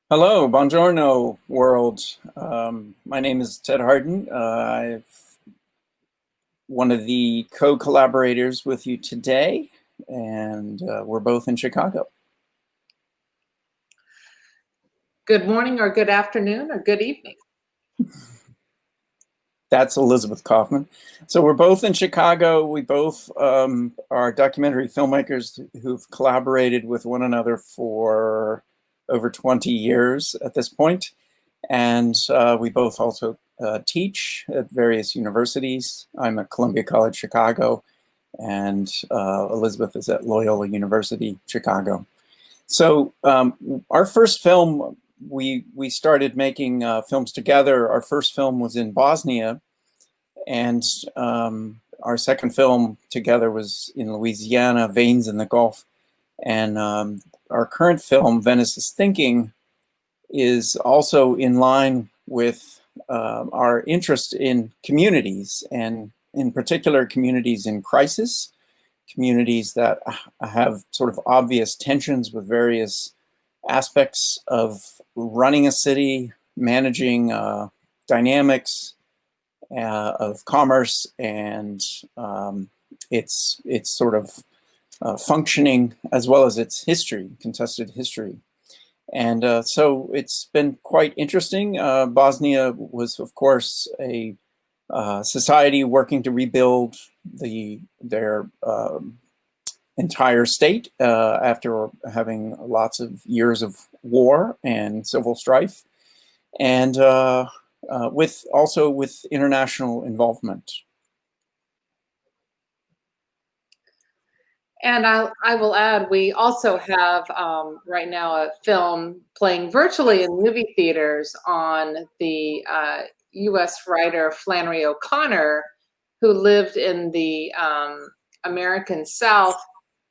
Hello, buongiorno, world. My name is Ted Harden. I'm one of the co-collaborators with you today, and we're both in Chicago. Good morning or good afternoon or good evening. That's Elizabeth Kaufman. So we're both in Chicago. We both are documentary filmmakers who've collaborated with one another for over 20 years at this point. And we both also teach at various universities. I'm at Columbia College Chicago, and Elizabeth is at Loyola University Chicago. So our first film, we started making films together. Our first film was in Bosnia, and our second film together was in Louisiana, Veins in the Gulf. And our current film, Venice is Thinking, is also in line with our interest in communities, and in particular communities in crisis, communities that have sort of obvious tensions with various aspects of running a city, managing dynamics of commerce, and its sort of functioning, as well as its history, contested history. And so it's been quite interesting. Bosnia was, of course, a society working to rebuild their entire state after having lots of years of war and civil strife, and also with international involvement. And I will add, we also have right now a film playing virtually in movie theaters on the US writer Flannery O'Connor, who lived in the American South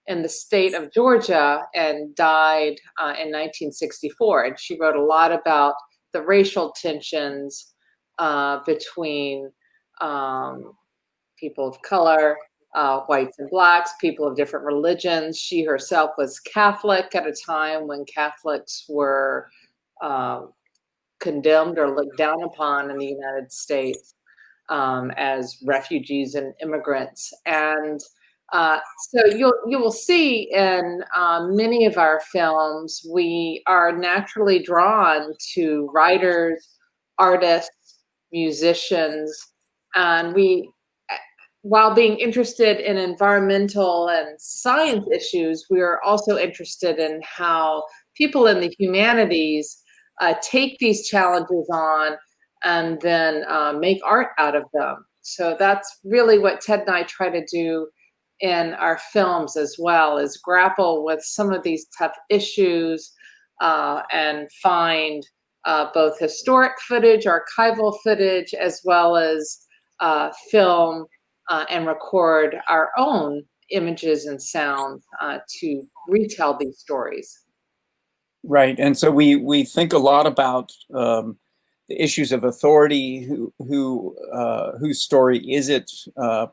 in the state of Georgia and died in 1964. And she wrote a lot about the racial tensions between people of color, whites and blacks, people of different religions. She herself was Catholic at a time when Catholics were condemned or looked down upon in the United States as refugees and immigrants. And so you will see in many of our films, we are naturally drawn to writers, artists, musicians, and we, while being interested in environmental and science issues, we are also interested in how people in the humanities take these challenges on and then make art out of them. So that's really what Ted and I try to do in our films as well, is grapple with some of these tough issues and find both historic footage, archival footage, as well as film and record our own images and sounds to retell these stories. Right, and so we think a lot about the issues of authority. Whose story is it?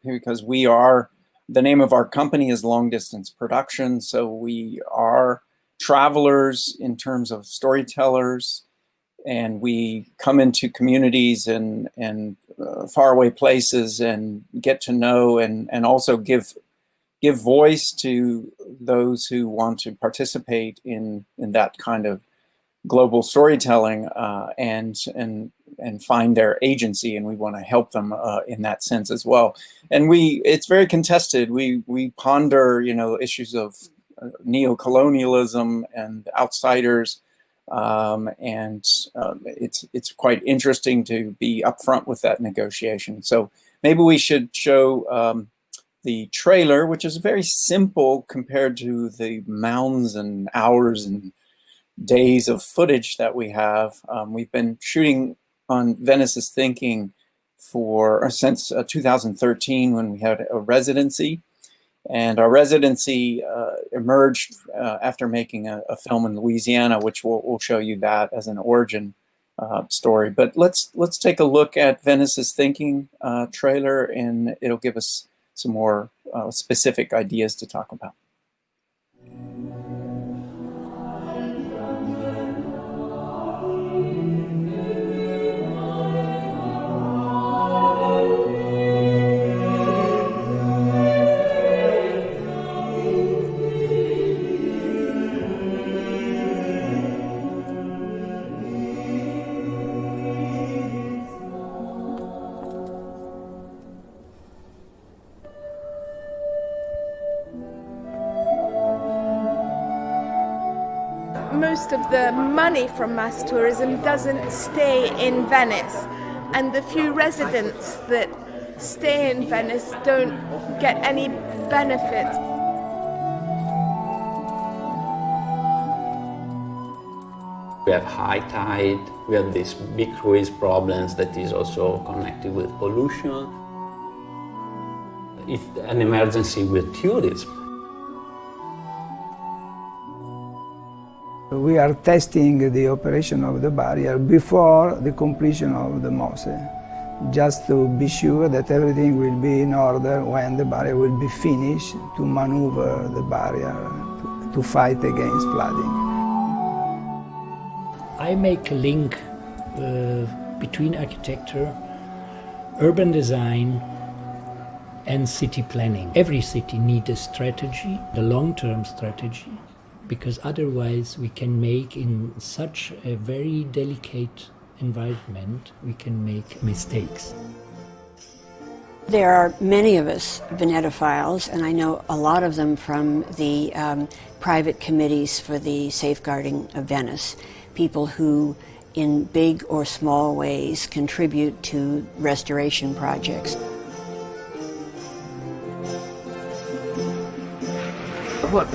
Because we are, the name of our company is Long Distance Production, so we are travelers in terms of storytellers, and we come into communities and faraway places and get to know and also give voice to those who want to participate in that kind of global storytelling, and find their agency, and we want to help them in that sense as well. And it's very contested. We ponder, issues of neocolonialism and outsiders, and it's quite interesting to be upfront with that negotiation. So maybe we should show the trailer, which is very simple compared to the mounds and hours and days of footage that we have. We've been shooting on Venice is Thinking since 2013, when we had a residency. And our residency emerged after making a film in Louisiana, which we'll show you that as an origin story. But let's take a look at Venice is Thinking trailer, and it'll give us some more specific ideas to talk about. most of the money from mass tourism doesn't stay in Venice, and the few residents that stay in Venice don't get any benefit. We have high tide, we have these big cruise problems that is also connected with pollution. It's an emergency with tourism. We are testing the operation of the barrier before the completion of the MOSE, just to be sure that everything will be in order when the barrier will be finished to maneuver the barrier to fight against flooding. I make a link between architecture, urban design, and city planning. Every city needs a strategy, the long-term strategy, because otherwise we can make, in such a very delicate environment, we can make mistakes. There are many of us Venetophiles, and I know a lot of them from the private committees for the safeguarding of Venice, people who in big or small ways contribute to restoration projects. What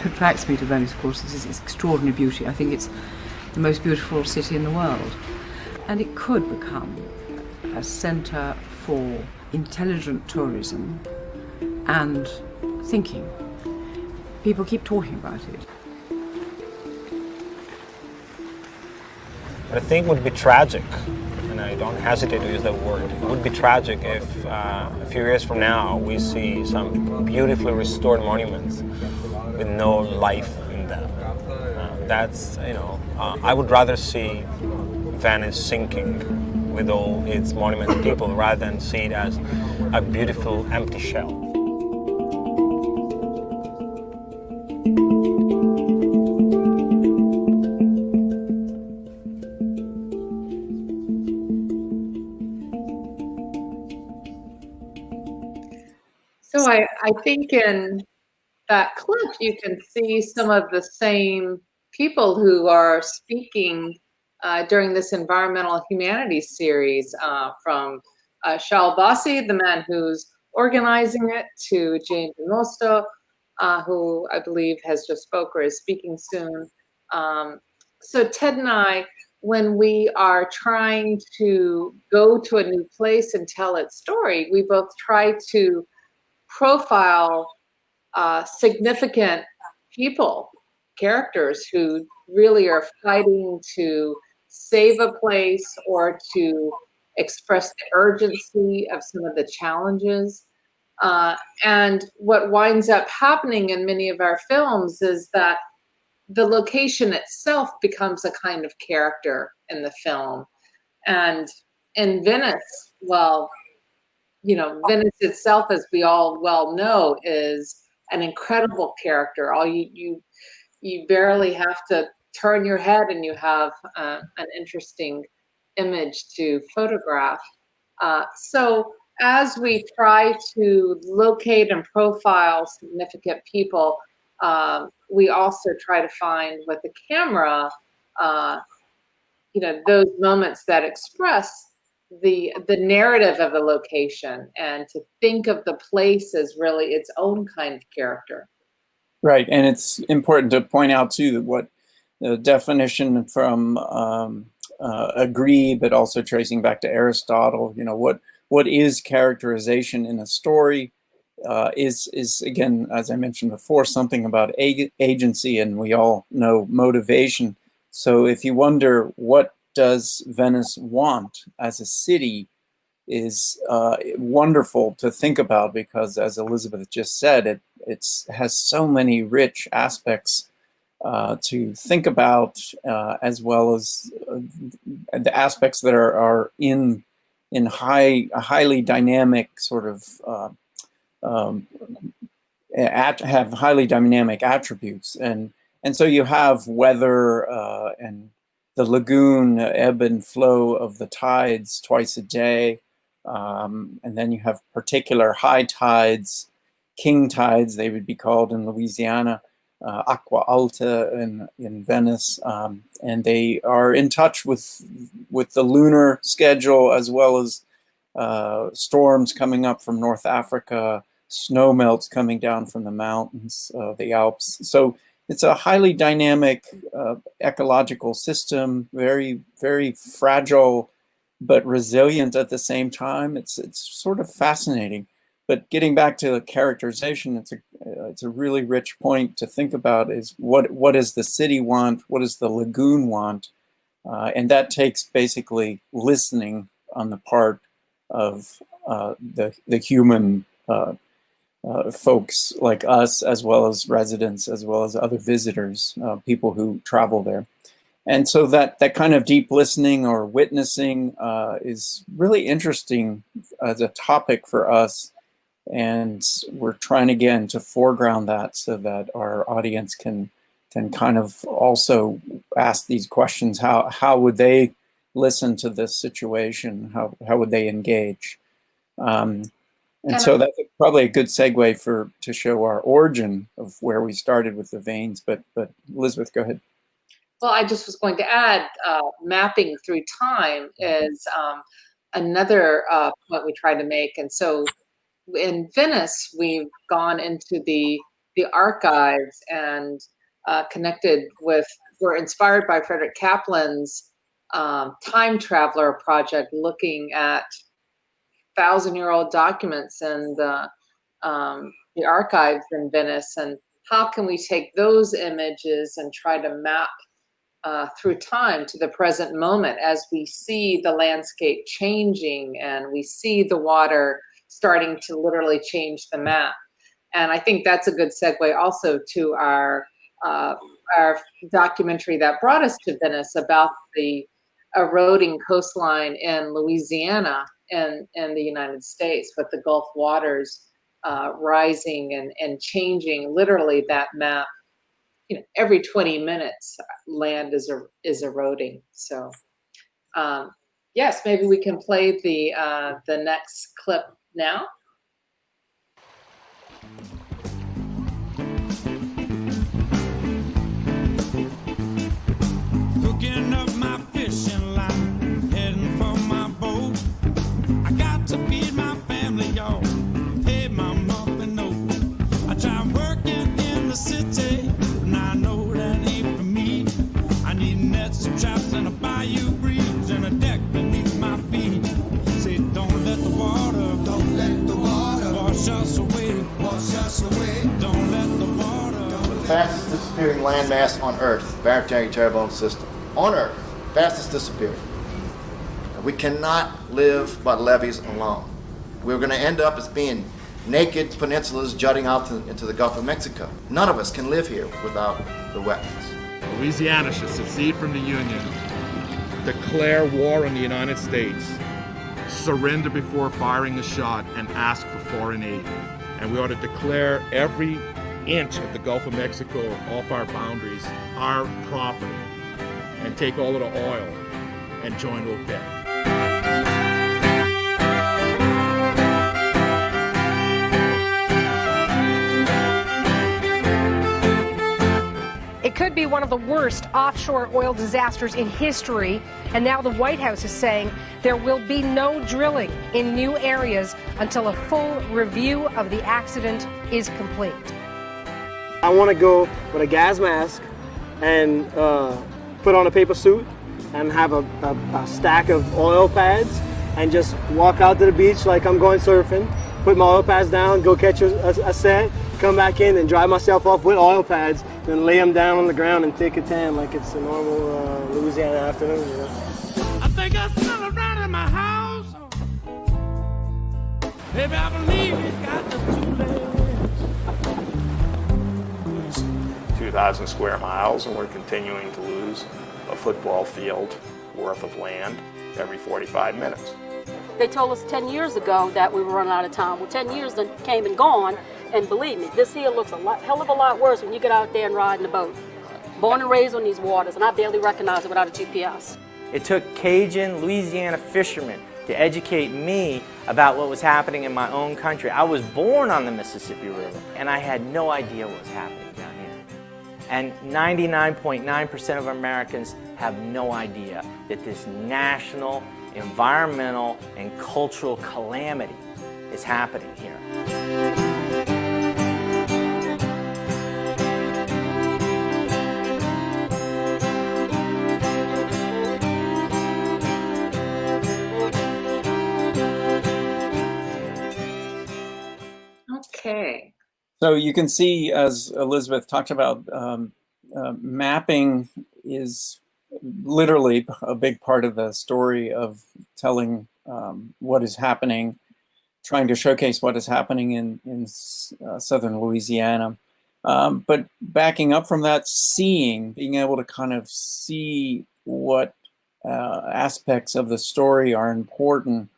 attracts me to Venice, of course, is its extraordinary beauty. I think it's the most beautiful city in the world. And it could become a centre for intelligent tourism and thinking. People keep talking about it. I think it would be tragic, and I don't hesitate to use that word. It would be tragic if a few years from now we see some beautifully restored monuments with no life in them. I would rather see Venice sinking with all its monumental people rather than see it as a beautiful empty shell. So I think in that clip you can see some of the same people who are speaking during this environmental humanities series, from Shaul Bassi, the man who's organizing it, to Jane DeMosto, who I believe has just spoke or is speaking soon. So Ted and I, when we are trying to go to a new place and tell its story, we both try to profile significant people, characters who really are fighting to save a place or to express the urgency of some of the challenges. And what winds up happening in many of our films is that the location itself becomes a kind of character in the film. And in Venice, well, Venice itself, as we all well know, is an incredible character. You barely have to turn your head and you have an interesting image to photograph. So as we try to locate and profile significant people, we also try to find with the camera, those moments that express the narrative of the location, and to think of the place as really its own kind of character. Right, and it's important to point out too that what the definition from Agree, but also tracing back to Aristotle, what is characterization in a story is again, as I mentioned before, something about agency, and we all know motivation. So if you wonder what does Venice want as a city, is wonderful to think about, because as Elizabeth just said, it has so many rich aspects to think about, as well as the aspects that are in highly dynamic sort of have highly dynamic attributes, and so you have weather and the lagoon, ebb and flow of the tides twice a day. And then you have particular high tides, king tides, they would be called in Louisiana, Acqua Alta in Venice, and they are in touch with the lunar schedule, as well as storms coming up from North Africa, snow melts coming down from the mountains, the Alps. So it's a highly dynamic ecological system, very, very fragile, but resilient at the same time. It's sort of fascinating. But getting back to the characterization, it's a really rich point to think about, is what does the city want? What does the lagoon want? And that takes basically listening on the part of the human folks like us, as well as residents, as well as other visitors, people who travel there. And so that kind of deep listening or witnessing is really interesting as a topic for us. And we're trying again to foreground that so that our audience can kind of also ask these questions. How would they listen to this situation? How would they engage? And so that's probably a good segue to show our origin of where we started with the veins. But Elizabeth, go ahead. Well, I just was going to add, mapping through time is another point we try to make. And so in Venice, we've gone into the archives and we're inspired by Frederick Kaplan's Time Traveler project, looking at 1,000-year-old documents and the archives in Venice, and how can we take those images and try to map through time to the present moment as we see the landscape changing and we see the water starting to literally change the map. And I think that's a good segue also to our documentary that brought us to Venice about the eroding coastline in Louisiana and the United States, with the Gulf waters rising and changing literally that map. Every 20 minutes, land is eroding. So yes, maybe we can play the next clip now. Hooking up my fishing line, heading for my boat. I got to feed my family, y'all, pay my monthly note. I try working in the city, and I know that ain't for me. I need nets and traps and a bayou breeze and a deck beneath my feet. Say, don't let the water wash us away. Don't let the water. Fastest disappearing landmass on Earth, Barrett Jagged Terrebonne System. On Earth, fastest disappearing. We cannot live by levees alone. We're going to end up as being naked peninsulas jutting out into the Gulf of Mexico. None of us can live here without the wetlands. Louisiana should secede from the Union, declare war on the United States, surrender before firing a shot, and ask for foreign aid. And we ought to declare every inch of the Gulf of Mexico off our boundaries our property, and take all of the oil and join OPEC. It could be one of the worst offshore oil disasters in history, and now the White House is saying there will be no drilling in new areas until a full review of the accident is complete. I want to go with a gas mask and put on a paper suit and have a stack of oil pads and just walk out to the beach like I'm going surfing, put my oil pads down, go catch a set, come back in and dry myself off with oil pads, then lay them down on the ground and take a tan like it's a normal Louisiana afternoon. I think I smell it right in my house. Baby, I believe it's got the 2 legs. 2,000 square miles, and we're continuing to lose a football field worth of land every 45 minutes. They told us 10 years ago that we were running out of time. Well, 10 years then came and gone, and believe me, this here looks hell of a lot worse when you get out there and ride in the boat. Born and raised on these waters, and I barely recognize it without a GPS. It took Cajun Louisiana fishermen to educate me about what was happening in my own country. I was born on the Mississippi River, and I had no idea what was happening down here. And 99.9% of Americans have no idea that this national, environmental, and cultural calamity is happening here. Okay. So you can see, as Elizabeth talked about, mapping is literally a big part of the story of telling what is happening, trying to showcase what is happening in southern Louisiana. But backing up from that, being able to kind of see what aspects of the story are important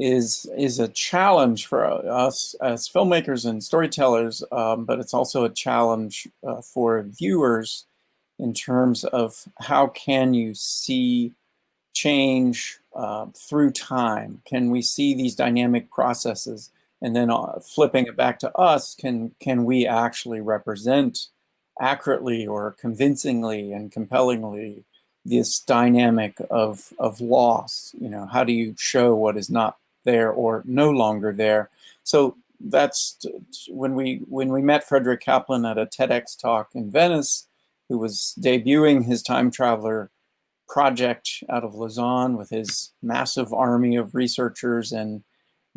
is a challenge for us as filmmakers and storytellers, but it's also a challenge for viewers in terms of how can you see change through time? Can we see these dynamic processes? And then flipping it back to us, can we actually represent accurately or convincingly and compellingly this dynamic of loss? You know, how do you show what is not there or no longer there? So that's when we met Frederick Kaplan at a TEDx talk in Venice, who was debuting his time traveler project out of Lausanne with his massive army of researchers and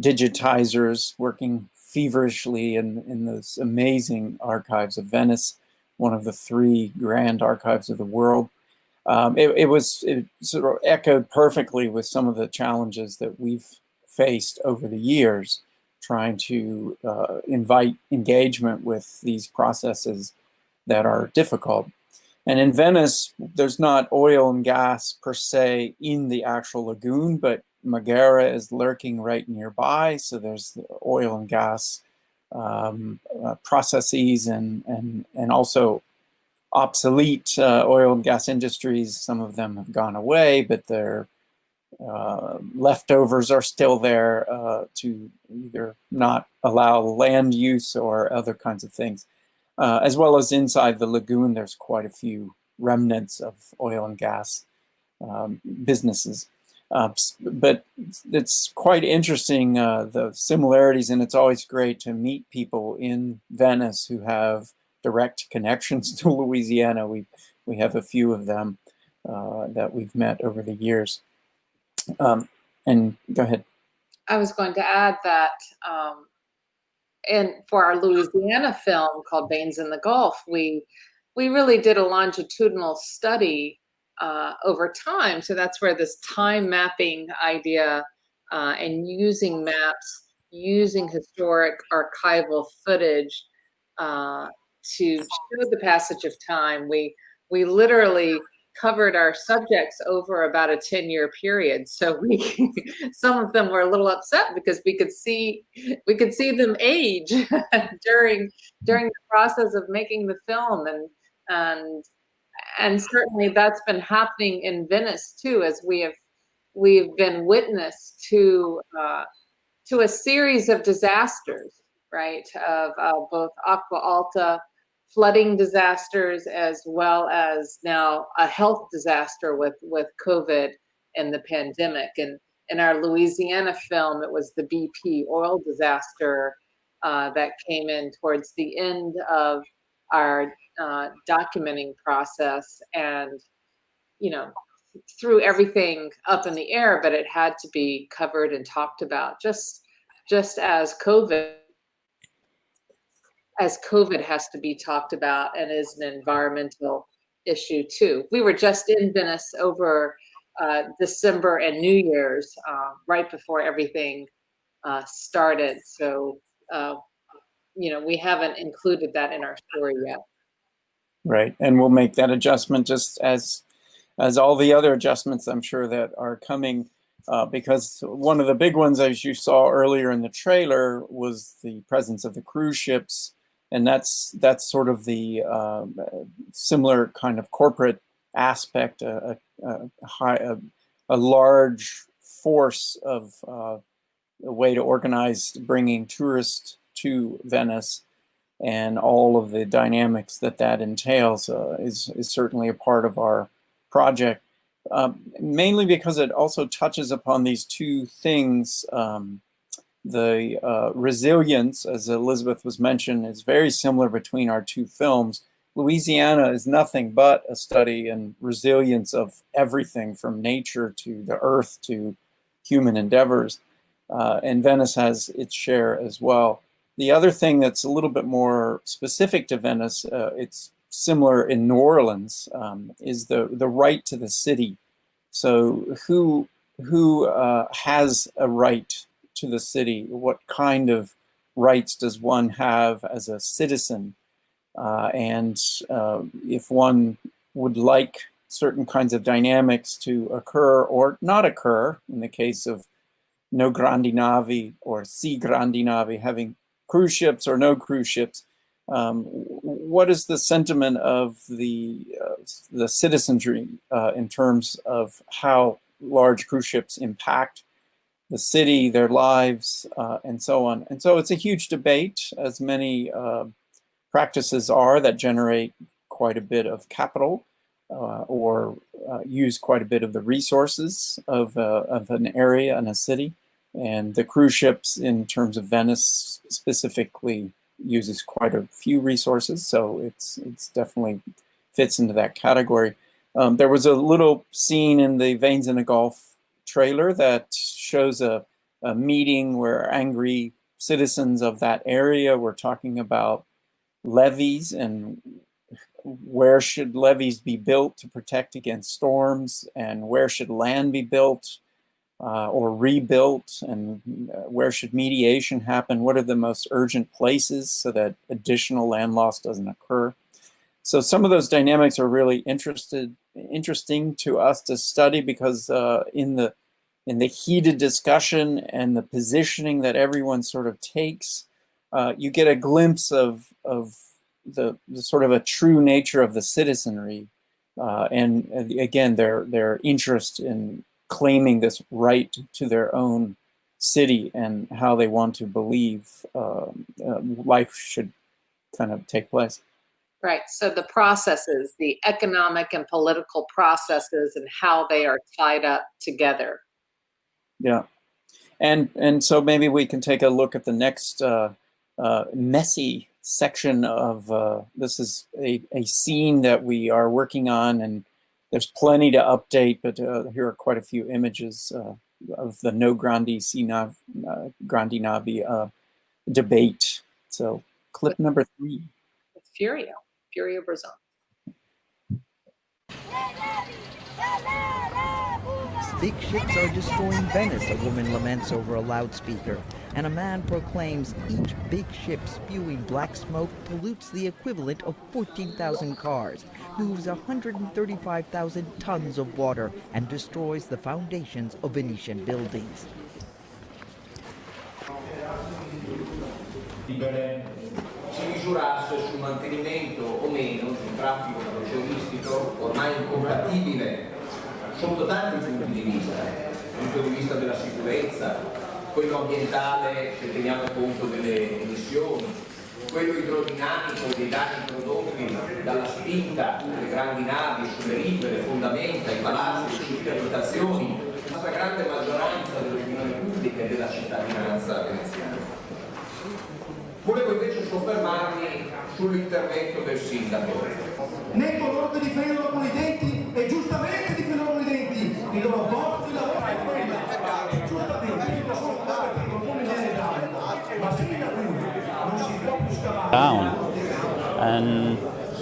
digitizers working feverishly in those amazing archives of Venice, one of the 3 grand archives of the world. It sort of echoed perfectly with some of the challenges that we've faced over the years, trying to invite engagement with these processes that are difficult. And in Venice, there's not oil and gas per se in the actual lagoon, but Marghera is lurking right nearby. So there's the oil and gas processes and also obsolete oil and gas industries. Some of them have gone away, but their leftovers are still there to either not allow land use or other kinds of things. As well as inside the lagoon, there's quite a few remnants of oil and gas businesses. But it's quite interesting, the similarities, and it's always great to meet people in Venice who have direct connections to Louisiana. We have a few of them that we've met over the years. And go ahead. I was going to add that and for our Louisiana film called Veins in the Gulf, we really did a longitudinal study over time. So that's where this time mapping idea and using maps, using historic archival footage to show the passage of time. We literally covered our subjects over about a 10-year period. So some of them were a little upset because we could see them age during the process of making the film, and certainly that's been happening in Venice too, as we've been witness to a series of disasters, right? Of both Aqua Alta flooding disasters, as well as now a health disaster with COVID and the pandemic. And in our Louisiana film, it was the BP oil disaster that came in towards the end of our documenting process, and threw everything up in the air, but it had to be covered and talked about, just as COVID has to be talked about and is an environmental issue too. We were just in Venice over December and New Year's, right before everything started. So, we haven't included that in our story yet. Right, and we'll make that adjustment just as all the other adjustments I'm sure that are coming, because one of the big ones, as you saw earlier in the trailer, was the presence of the cruise ships. And that's sort of the similar kind of corporate aspect, a large force of a way to organize bringing tourists to Venice. and all of the dynamics that entails is certainly a part of our project, mainly because it also touches upon these two things. The resilience, as Elizabeth was mentioned, is very similar between our two films. Louisiana is nothing but a study in resilience of everything from nature to the earth to human endeavors. And Venice has its share as well. The other thing that's a little bit more specific to Venice, it's similar in New Orleans, is the right to the city. So who has a right to the city? What kind of rights does one have as a citizen? And if one would like certain kinds of dynamics to occur or not occur, in the case of no grandi navi or si grandi navi, having cruise ships or no cruise ships, what is the sentiment of the citizenry in terms of how large cruise ships impact the city, their lives, and so on? And so it's a huge debate, as many practices are that generate quite a bit of capital or use quite a bit of the resources of an area and a city. And the cruise ships, in terms of Venice specifically, uses quite a few resources, so it's definitely fits into that category. There was a little scene in the Veins in a Gulf trailer that shows a meeting where angry citizens of that area were talking about levees and where should levees be built to protect against storms, and where should land be built or rebuilt, and where should mediation happen? What are the most urgent places so that additional land loss doesn't occur? So some of those dynamics are really interesting to us to study, because in the heated discussion and the positioning that everyone sort of takes, you get a glimpse of the sort of a true nature of the citizenry, and again their interest in claiming this right to their own city and how they want to believe life should kind of take place. Right. So the processes, the economic and political processes, and how they are tied up together. Yeah. And so maybe we can take a look at the next messy section of this is a scene that we are working on, and there's plenty to update, but here are quite a few images of the no grandi si grandi navi debate. So clip number 3. With Furio Brazon. Big ships are destroying Venice, a woman laments over a loudspeaker, and a man proclaims each big ship spewing black smoke pollutes the equivalent of 14,000 cars, moves 135,000 tons of water, and destroys the foundations of Venetian buildings. Si misurasse sul mantenimento o meno di un traffico crocieristico ormai incompatibile sotto tanti punti di vista, dal punto di vista della sicurezza, quello ambientale se teniamo conto delle emissioni, quello idrodinamico dei danni prodotti dalla spinta delle grandi navi sulle rive, le fondamenta, i palazzi, le suite abitazioni, la stragrande maggioranza dell'opinione pubblica e della cittadinanza veneziana. Volevo invece soffermarmi sull'intervento del sindaco. Né coloro che difendono con i denti, e giustamente difendono con i denti, i loro porti, la loro è quella. Giustamente, ma se non si può più scavare. Down. And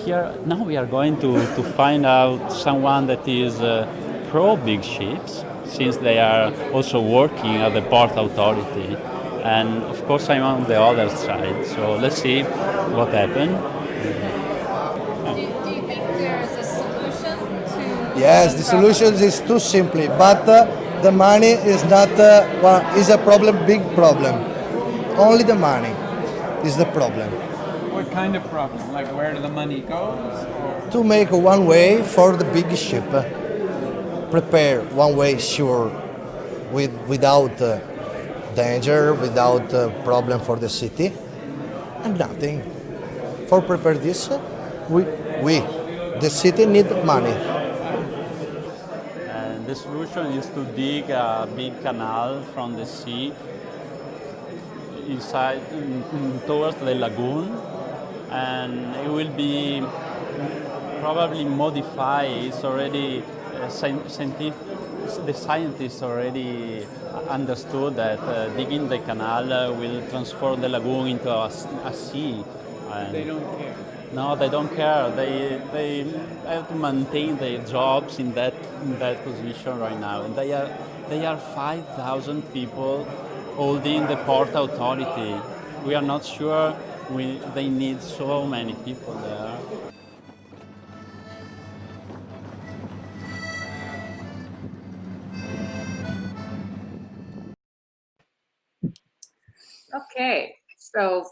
here now we are going to find out someone that is pro big ships, since they are also working at the port authority. And of course I'm on the other side, so let's see what happened. Do you think there is a solution to? Yes, the solution is too simple, but the money is not is a problem, big problem. Only the money is the problem. What kind of problem? Like where the money goes? Or? To make one way for the big ship, prepare one way sure, without danger, without problem for the city, and nothing. for prepare this, we, the city need money. And the solution is to dig a big canal from the sea inside towards the lagoon, and it will be probably modified. It's already scientific. The scientists already understood that digging the canal will transform the lagoon into a sea. And They don't care. no, they don't care. They have to maintain their jobs in that position right now, and they are 5,000 people holding the port authority. We are not sure they need so many people there. Okay, so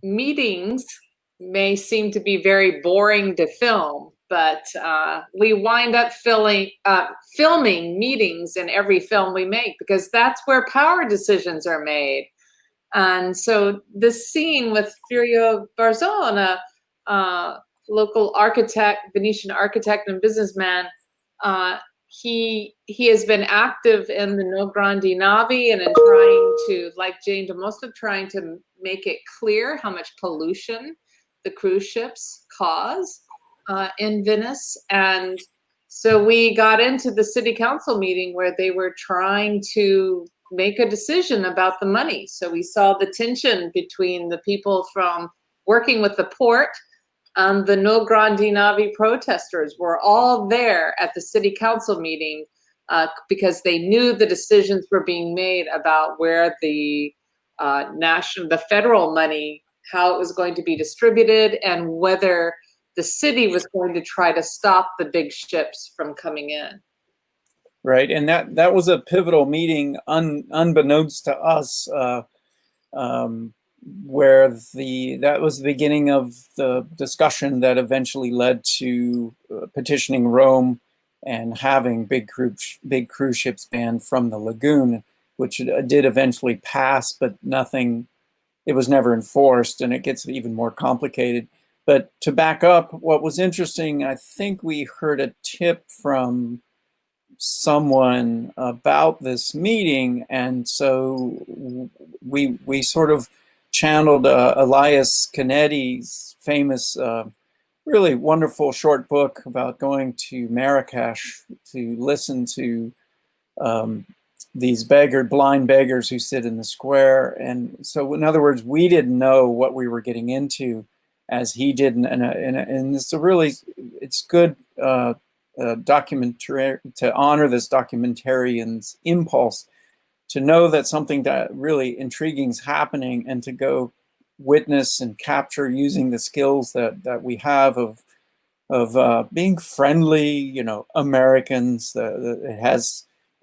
meetings may seem to be very boring to film, but we wind up filming meetings in every film we make because that's where power decisions are made. And so this scene with Furio Barzon, a local architect, Venetian architect and businessman, he has been active in the No Grandi Navi and in trying to, like Jane DiMosto, trying to make it clear how much pollution the cruise ships cause in Venice. And so we got into the city council meeting where they were trying to make a decision about the money. So we saw the tension between the people from working with the port and the No Grandi Navi protesters were all there at the city council meeting because they knew the decisions were being made about where the federal money, how it was going to be distributed, and whether the city was going to try to stop the big ships from coming in. Right, and that was a pivotal meeting, unbeknownst to us, where that was the beginning of the discussion that eventually led to petitioning Rome and having big cruise ships banned from the lagoon, which did eventually pass, but it was never enforced, and it gets even more complicated. But to back up, what was interesting, I think we heard a tip from someone about this meeting, and so we sort of channeled Elias Canetti's famous, really wonderful short book about going to Marrakesh to listen to these blind beggars who sit in the square. And so, in other words, we didn't know what we were getting into, as he didn't. And it's good documentary to honor this documentarian's impulse to know that something that really intriguing is happening, and to go witness and capture using the skills that we have of being friendly, Americans.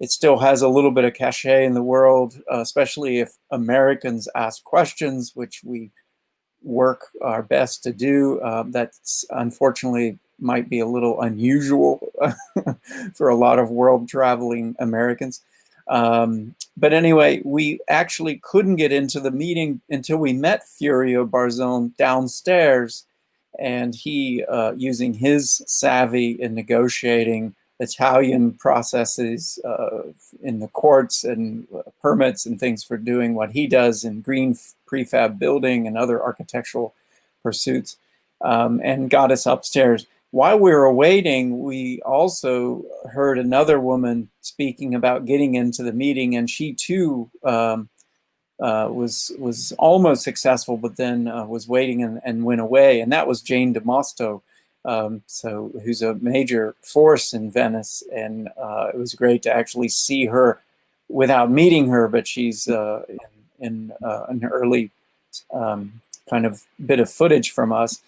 It still has a little bit of cachet in the world, especially if Americans ask questions, which we work our best to do. That's unfortunately might be a little unusual for a lot of world traveling Americans. But anyway, we actually couldn't get into the meeting until we met Furio Barzon downstairs, and he, using his savvy in negotiating Italian processes in the courts and permits and things for doing what he does in green prefab building and other architectural pursuits, and got us upstairs. While we were waiting, we also heard another woman speaking about getting into the meeting, and she too was almost successful, but then was waiting and went away, and that was Jane DiMosto, who's a major force in Venice, and it was great to actually see her without meeting her, but she's in an early kind of bit of footage from us,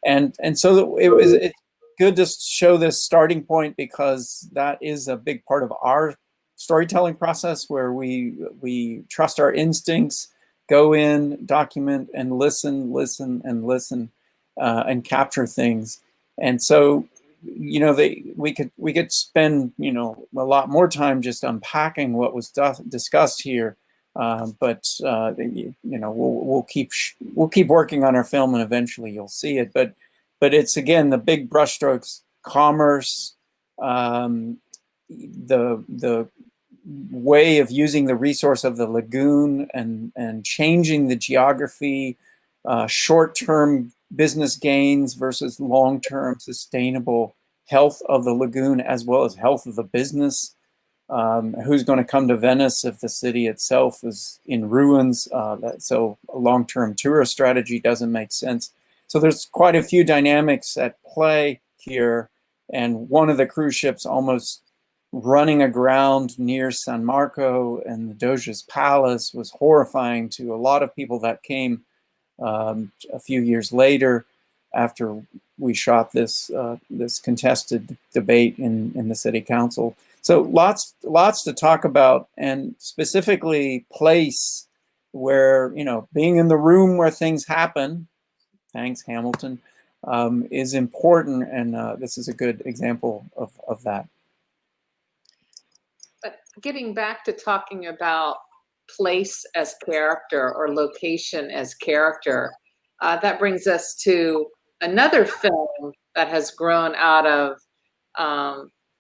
and so it's good to show this starting point, because that is a big part of our storytelling process, where we trust our instincts, go in, document, and listen, and capture things. And so, we could spend a lot more time just unpacking what was discussed here. We'll keep working on our film, and eventually you'll see it. But it's, again, the big brushstrokes: commerce, the way of using the resource of the lagoon and changing the geography, short-term business gains versus long-term sustainable health of the lagoon, as well as health of the business. Who's going to come to Venice if the city itself is in ruins? So a long-term tourist strategy doesn't make sense. So there's quite a few dynamics at play here. And one of the cruise ships almost running aground near San Marco and the Doge's palace was horrifying to a lot of people that came a few years later, after we shot this contested debate in the city council. So lots to talk about, and specifically place where, being in the room where things happen, thanks Hamilton, is important, and this is a good example of that. But getting back to talking about place as character or location as character, that brings us to another film that has grown out of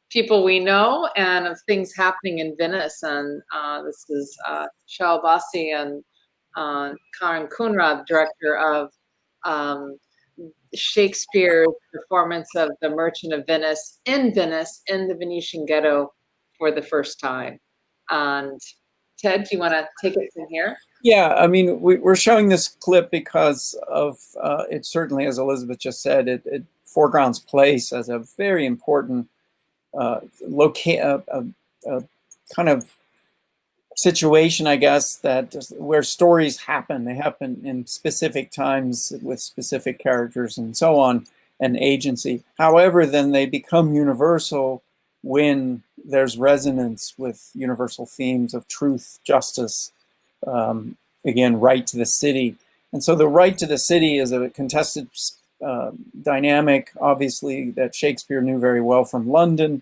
people we know and of things happening in Venice. And this is Shao Bassi and Karen Kunrad, director of Shakespeare's performance of The Merchant of Venice in the Venetian ghetto for the first time. And Ted, do you want to take it from here? Yeah, I mean, we're showing this clip because of it. Certainly, as Elizabeth just said, it foregrounds place as a very important kind of situation, I guess, where stories happen. They happen in specific times with specific characters and so on, and agency. However, then they become universal when there's resonance with universal themes of truth, justice, again, right to the city. And so the right to the city is a contested dynamic, obviously, that Shakespeare knew very well from London,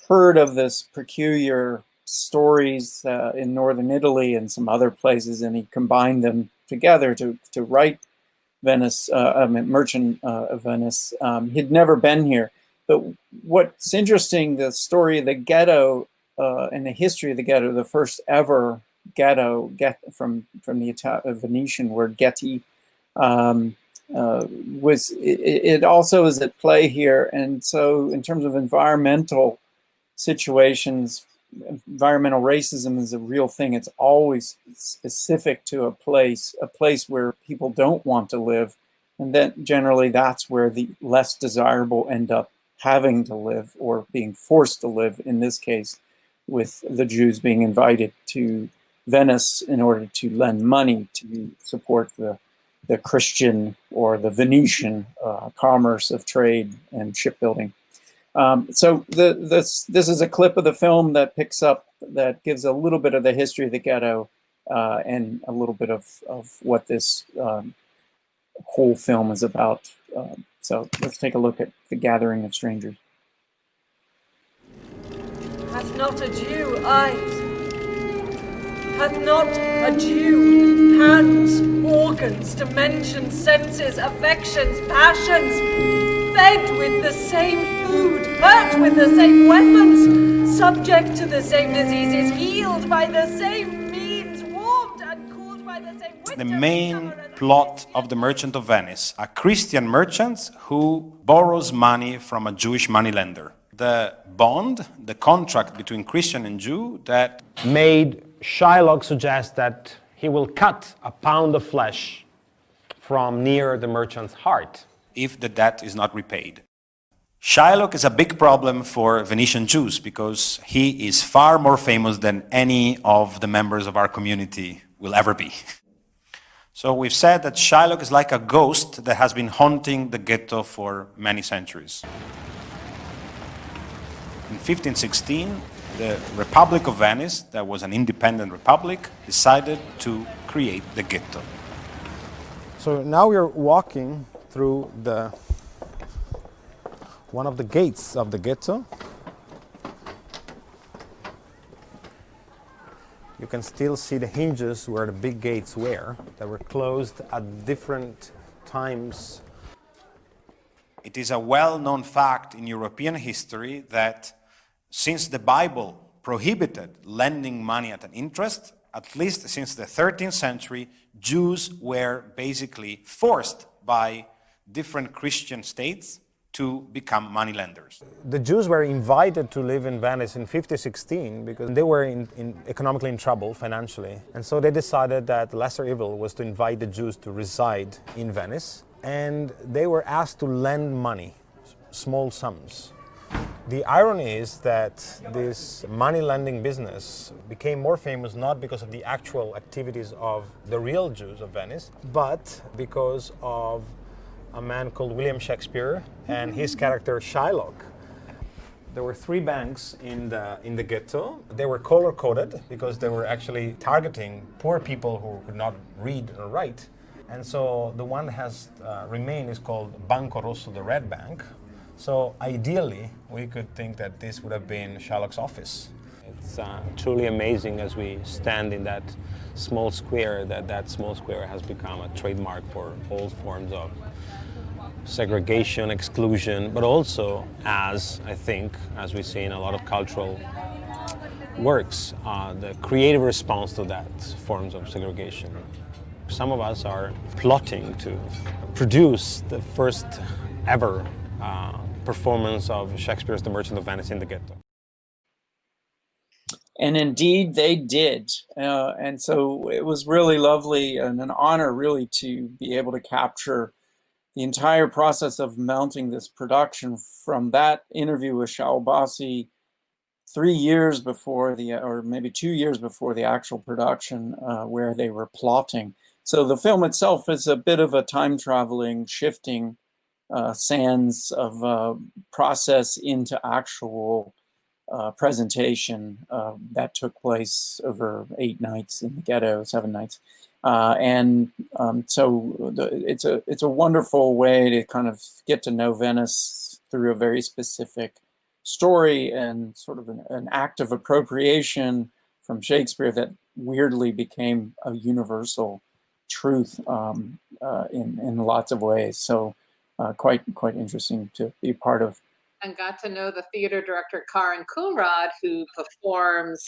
heard of this peculiar stories in northern Italy and some other places, and he combined them together to write Venice, Merchant of Venice. He'd never been here. But what's interesting, the story of the ghetto and the history of the ghetto, the first ever ghetto, from the Venetian word ghetti, it also is at play here. And so in terms of environmental situations, environmental racism is a real thing. It's always specific to a place where people don't want to live. And then generally that's where the less desirable end up having to live or being forced to live, in this case, with the Jews being invited to Venice in order to lend money to support the Christian or the Venetian commerce of trade and shipbuilding. So this is a clip of the film that gives a little bit of the history of the ghetto and a little bit of what this whole film is about. So let's take a look at The Gathering of Strangers. Hath not a Jew eyes? Hath not a Jew hands, organs, dimensions, senses, affections, passions, fed with the same food, hurt with the same weapons, subject to the same diseases, healed by the same means, warmed and cooled by the same winter? The main plot of The Merchant of Venice, a Christian merchant who borrows money from a Jewish moneylender. The bond, the contract between Christian and Jew that made Shylock suggest that he will cut a pound of flesh from near the merchant's heart if the debt is not repaid. Shylock is a big problem for Venetian Jews because he is far more famous than any of the members of our community will ever be. So we've said that Shylock is like a ghost that has been haunting the ghetto for many centuries. In 1516, the Republic of Venice, that was an independent republic, decided to create the ghetto. So now we are walking through one of the gates of the ghetto. You can still see the hinges where the big gates were, that were closed at different times. It is a well-known fact in European history that since the Bible prohibited lending money at an interest, at least since the 13th century, Jews were basically forced by different Christian states to become moneylenders. The Jews were invited to live in Venice in 1516 because they were economically in trouble financially. And so they decided that the lesser evil was to invite the Jews to reside in Venice. And they were asked to lend money, small sums. The irony is that this money lending business became more famous not because of the actual activities of the real Jews of Venice, but because of a man called William Shakespeare and his character Shylock. There were 3 banks in the ghetto. They were color-coded because they were actually targeting poor people who could not read or write. And so the one that has remained is called Banco Rosso, the Red Bank. So ideally, we could think that this would have been Shylock's office. It's truly amazing as we stand in that small square, that small square has become a trademark for all forms of segregation, exclusion, but also as, I think, as we see in a lot of cultural works, the creative response to that forms of segregation. Some of us are plotting to produce the first ever performance of Shakespeare's The Merchant of Venice in the ghetto. And indeed they did. And so it was really lovely and an honor really to be able to capture the entire process of mounting this production from that interview with Shaul Bassi 3 years before or maybe 2 years before the actual production, where they were plotting. So the film itself is a bit of a time traveling, shifting sands of process into actual presentation that took place over 8 nights in the ghetto, 7 nights. So it's a wonderful way to kind of get to know Venice through a very specific story and sort of an act of appropriation from Shakespeare that weirdly became a universal truth in lots of ways. So quite interesting to be part of. And got to know the theater director Karen Coonrod, who performs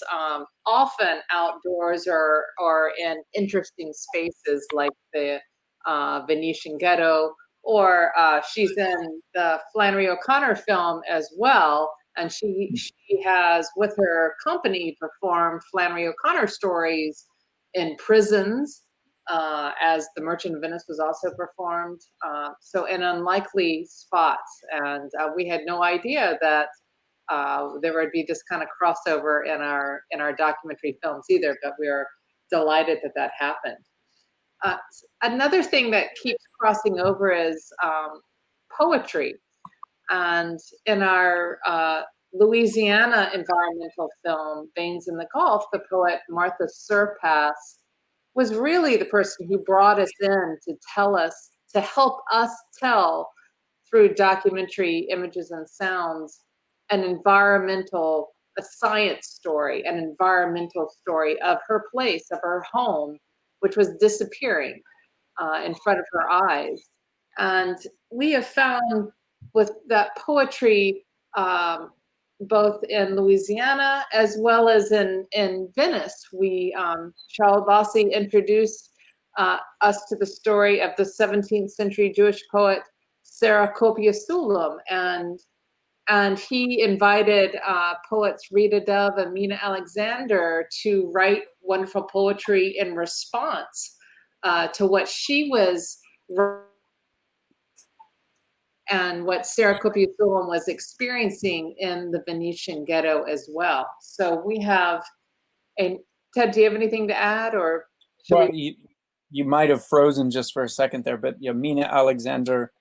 often outdoors or in interesting spaces like the Venetian Ghetto, or she's in the Flannery O'Connor film as well. And she has, with her company, performed Flannery O'Connor stories in prisons, as The Merchant of Venice was also performed, so in unlikely spots. And we had no idea that there would be this kind of crossover in our documentary films either, but we are delighted that that happened. Another thing that keeps crossing over is poetry. And in our Louisiana environmental film, Veins in the Gulf, the poet Martha Surpass was really the person who brought us in to help us tell through documentary images and sounds a science story, an environmental story of her place, of her home, which was disappearing in front of her eyes. And we have found with that poetry, both in Louisiana as well as in Venice, Shaul Bassi introduced us to the story of the 17th century Jewish poet Sarah Copia Sulam, and he invited poets Rita Dove and Mina Alexander to write wonderful poetry in response to what she was and what Sarah Copia Sulam was experiencing in the Venetian ghetto as well. So we have, and Ted, do you have anything to add, or? Well, you might have frozen just for a second there, but Mina Alexander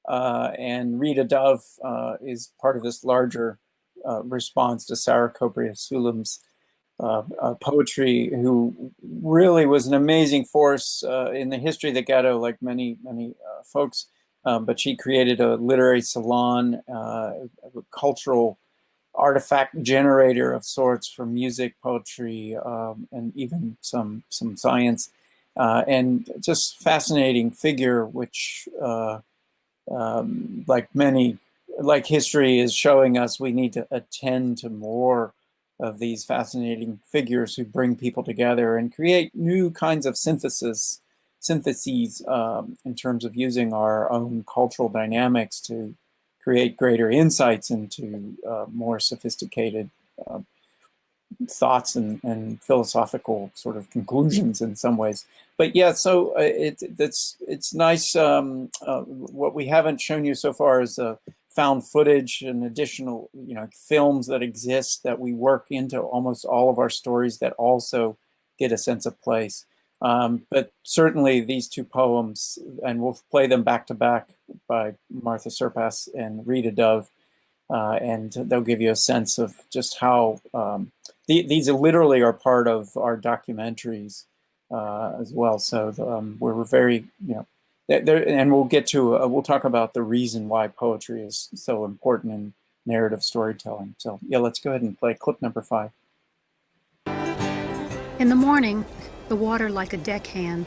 and Rita Dove is part of this larger response to Sarah Copia Sulam's poetry, who really was an amazing force in the history of the ghetto, like many folks. But she created a literary salon, a cultural artifact generator of sorts for music, poetry, and even some science, and just fascinating figure, which like history is showing us, we need to attend to more of these fascinating figures who bring people together and create new kinds of syntheses in terms of using our own cultural dynamics to create greater insights into more sophisticated thoughts and philosophical sort of conclusions in some ways. But yeah, so it's nice. What we haven't shown you so far is found footage and additional, films that exist that we work into almost all of our stories that also get a sense of place. But certainly these two poems, and we'll play them back to back by Martha Serpas and Rita Dove, and they'll give you a sense of just how these literally are part of our documentaries as well. So we're very, and we'll get to, we'll talk about the reason why poetry is so important in narrative storytelling. So yeah, let's go ahead and play clip number 5. In the morning, the water like a deckhand,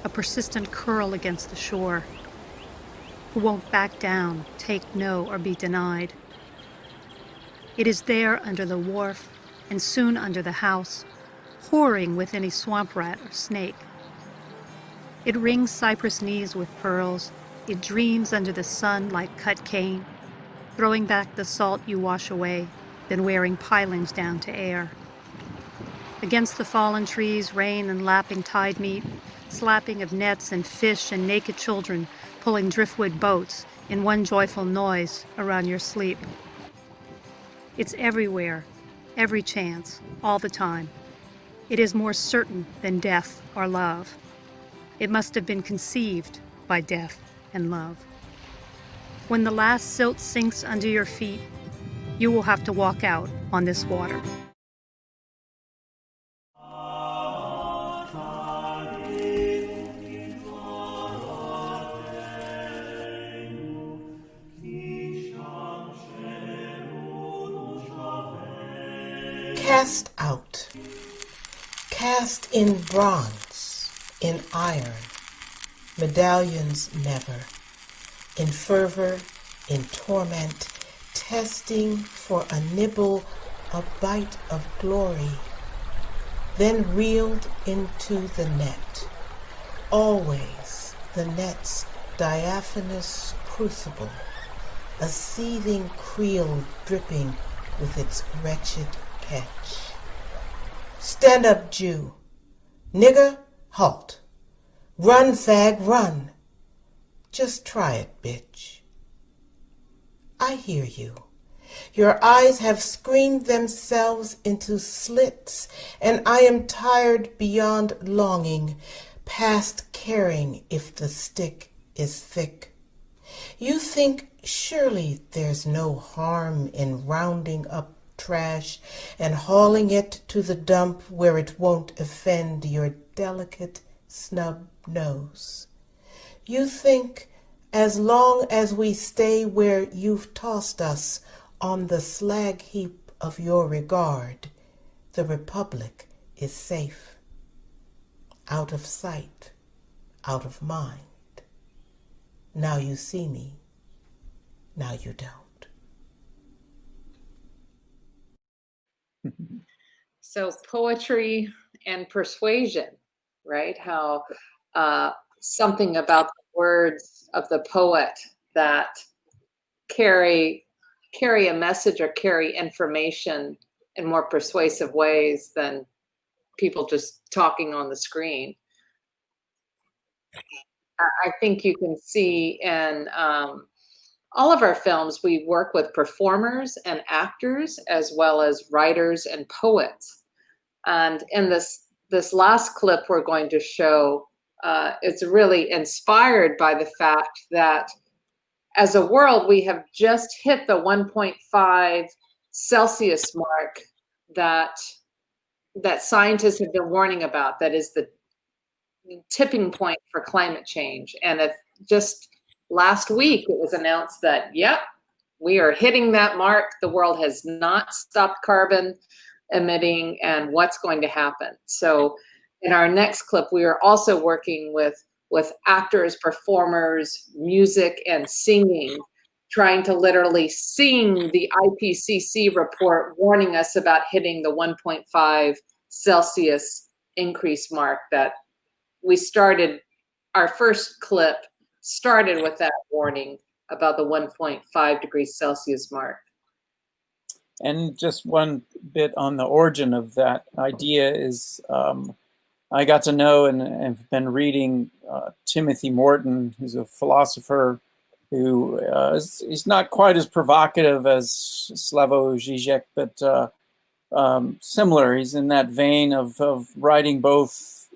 a persistent curl against the shore, who won't back down, take no, or be denied. It is there under the wharf, and soon under the house, whoring with any swamp rat or snake. It rings cypress knees with pearls, it dreams under the sun like cut cane, throwing back the salt you wash away, then wearing pilings down to air. Against the fallen trees, rain and lapping tide meet, slapping of nets and fish and naked children pulling driftwood boats in one joyful noise around your sleep. It's everywhere, every chance, all the time. It is more certain than death or love. It must have been conceived by death and love. When the last silt sinks under your feet, you will have to walk out on this water. Cast out, cast in bronze, in iron, medallions never, in fervor, in torment, testing for a nibble, a bite of glory, then reeled into the net, always the net's diaphanous crucible, a seething creel dripping with its wretched catch. Stand up, Jew. Nigger, halt. Run, fag, run. Just try it, bitch. I hear you. Your eyes have screened themselves into slits, and I am tired beyond longing, past caring if the stick is thick. You think surely there's no harm in rounding up trash and hauling it to the dump where it won't offend your delicate snub nose. You think as long as we stay where you've tossed us on the slag heap of your regard, the Republic is safe. Out of sight, out of mind. Now you see me, now you don't. So poetry and persuasion, right? How something about the words of the poet that carry a message or carry information in more persuasive ways than people just talking on the screen. I think you can see in all of our films, we work with performers and actors as well as writers and poets. And in this last clip we're going to show, it's really inspired by the fact that as a world, we have just hit the 1.5 Celsius mark that scientists have been warning about. That is the tipping point for climate change. And if just last week, it was announced that, yep, we are hitting that mark. The world has not stopped carbon emitting, and what's going to happen. So in our next clip, we are also working with actors, performers, music, and singing, trying to literally sing the IPCC report warning us about hitting the 1.5 Celsius increase mark that we started. Our first clip started with that warning about the 1.5 degrees Celsius mark. And just one bit on the origin of that idea is I got to know and have been reading Timothy Morton, who's a philosopher who is not quite as provocative as Slavoj Žižek, but similar. He's in that vein of writing both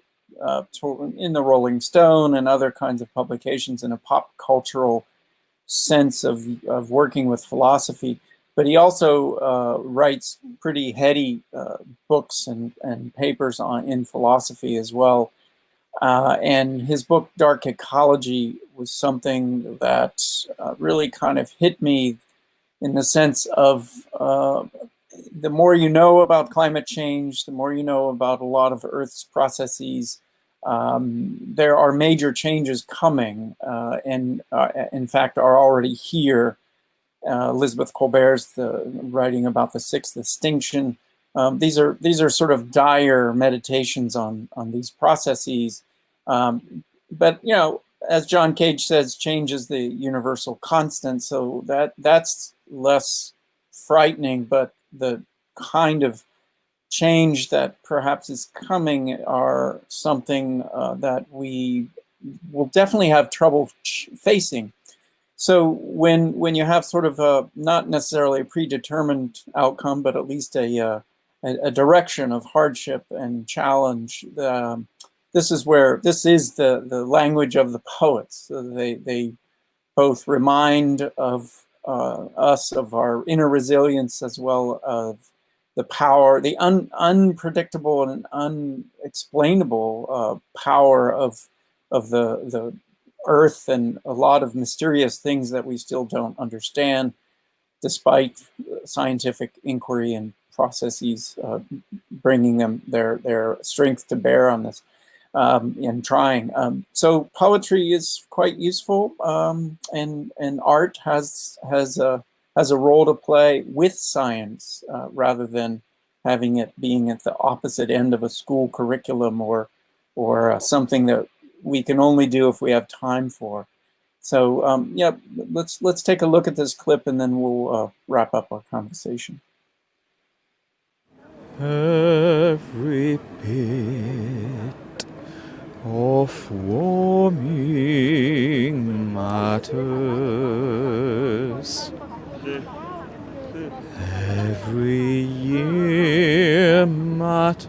in the Rolling Stone and other kinds of publications in a pop cultural sense of working with philosophy. But he also writes pretty heady books and papers in philosophy as well. And his book, Dark Ecology, was something that really kind of hit me in the sense of the more you know about climate change, the more you know about a lot of Earth's processes, there are major changes coming and in fact are already here. Elizabeth Colbert's writing about the sixth extinction. These are sort of dire meditations on these processes. But you know, as John Cage says, change is the universal constant. So that's less frightening. But the kind of change that perhaps is coming are something that we will definitely have trouble facing. So when you have sort of a, not necessarily a predetermined outcome, but at least a direction of hardship and challenge, this is the language of the poets. So they both remind of us of our inner resilience as well of the power, the unpredictable and unexplainable power of the Earth and a lot of mysterious things that we still don't understand, despite scientific inquiry and processes bringing them their strength to bear on this and trying. So poetry is quite useful, and art has a role to play with science rather than having it being at the opposite end of a school curriculum or something that we can only do if we have time for. So yeah, let's take a look at this clip and then we'll wrap up our conversation. Every bit of warming matters. Every year matters.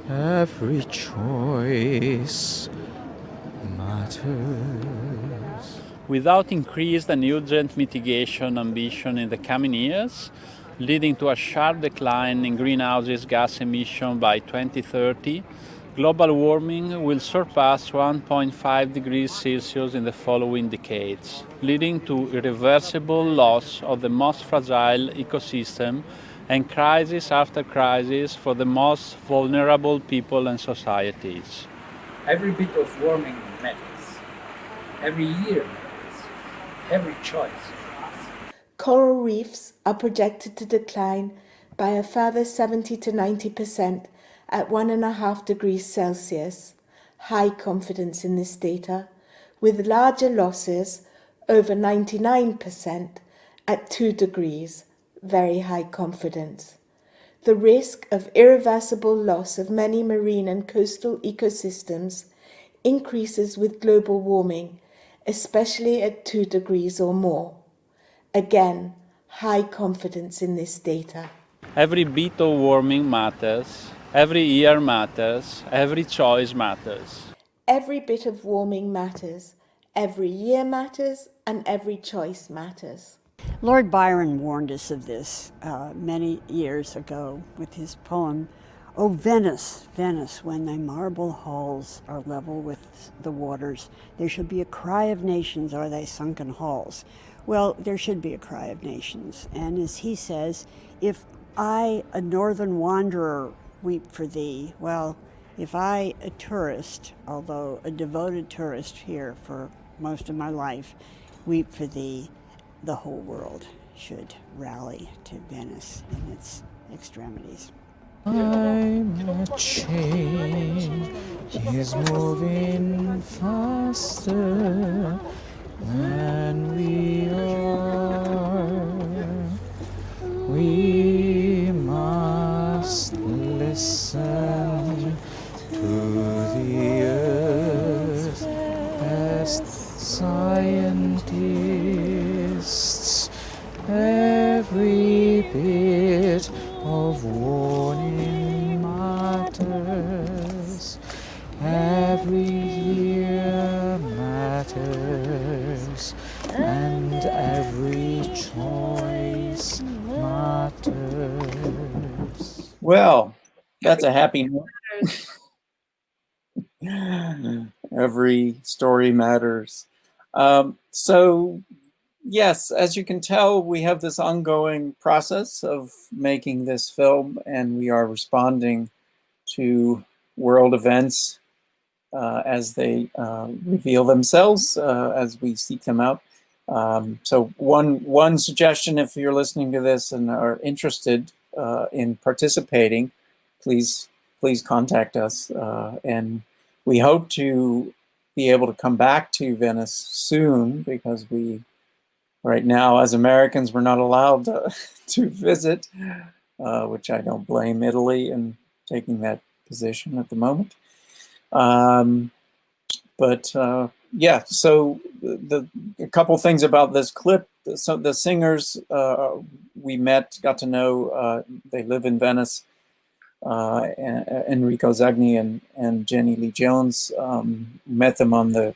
Every choice matters. Without increased and urgent mitigation ambition in the coming years, leading to a sharp decline in greenhouse gas emission by 2030, global warming will surpass 1.5 degrees Celsius in the following decades, leading to irreversible loss of the most fragile ecosystem and crisis after crisis for the most vulnerable people and societies. Every bit of warming matters. Every year matters. Every choice. Coral reefs are projected to decline by a further 70 to 90% at 1.5 degrees Celsius. High confidence in this data, with larger losses over 99% at 2 degrees. Very high confidence. The risk of irreversible loss of many marine and coastal ecosystems increases with global warming, especially at 2 degrees or more. Again, high confidence in this data. Every bit of warming matters. Every year matters. Every choice matters. Every bit of warming matters. Every year matters, and every choice matters. Lord Byron warned us of this many years ago with his poem, Oh, Venice, Venice, when thy marble halls are level with the waters, there shall be a cry of nations o'er thy sunken halls. Well, there should be a cry of nations. And as he says, if I, a northern wanderer, weep for thee, well, if I, a tourist, although a devoted tourist here for most of my life, weep for thee, the whole world should rally to Venice in its extremities. Climate change is moving faster than we are. We must listen to the earth's best scientists. Every bit of warning matters. Every year matters. And every choice matters. Well, that's a happy note. Every story matters. So, yes, as you can tell, we have this ongoing process of making this film, and we are responding to world events as they reveal themselves, as we seek them out. So one suggestion, if you're listening to this and are interested in participating, please contact us. And we hope to be able to come back to Venice soon, because right now, as Americans, we're not allowed to visit, which I don't blame Italy in taking that position at the moment. Yeah, so a couple things about this clip. So the singers we got to know, they live in Venice. Enrico Zagni and Jenny Lee Jones, met them on the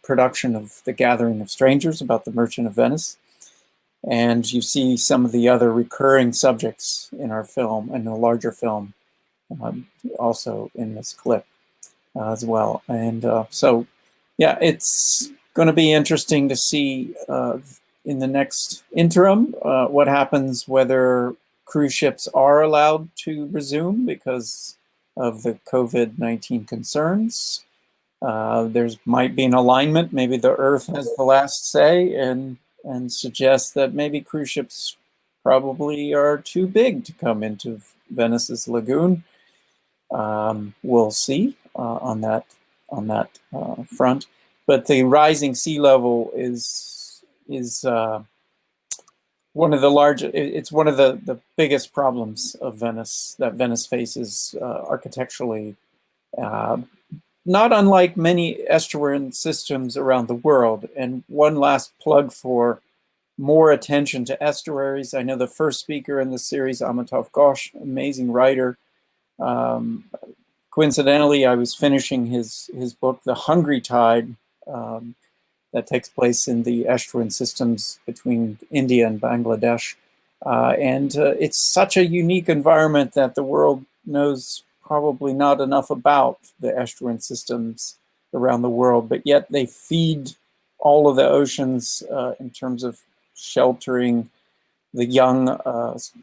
production of The Gathering of Strangers about the Merchant of Venice. And you see some of the other recurring subjects in our film, and a larger film, also in this clip as well. And so, yeah, it's going to be interesting to see in the next interim what happens, whether cruise ships are allowed to resume because of the COVID-19 concerns. There's might be an alignment. Maybe the Earth has the last say and suggests that maybe cruise ships probably are too big to come into Venice's lagoon. We'll see on that front. But the rising sea level is one of the largest. It's one of the biggest problems of Venice that Venice faces architecturally. Not unlike many estuarine systems around the world. And one last plug for more attention to estuaries. I know the first speaker in the series, Amitav Ghosh, amazing writer. Coincidentally, I was finishing his book, The Hungry Tide, that takes place in the estuarine systems between India and Bangladesh. And it's such a unique environment that the world knows probably not enough about the estuarine systems around the world, but yet they feed all of the oceans in terms of sheltering the young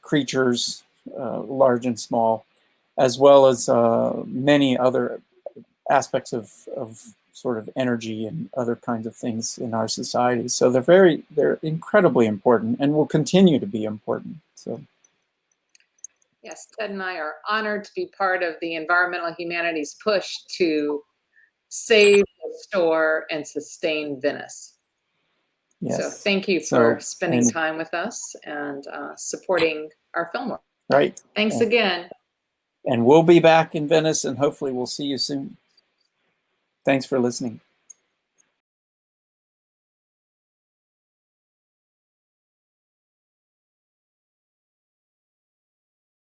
creatures, large and small, as well as many other aspects of sort of energy and other kinds of things in our society. So they're incredibly important and will continue to be important. So. Yes, Ted and I are honored to be part of the environmental humanities push to save, restore, and sustain Venice. Yes. So thank you for spending time with us and supporting our film work. Right. Thanks again. And we'll be back in Venice, and hopefully we'll see you soon. Thanks for listening.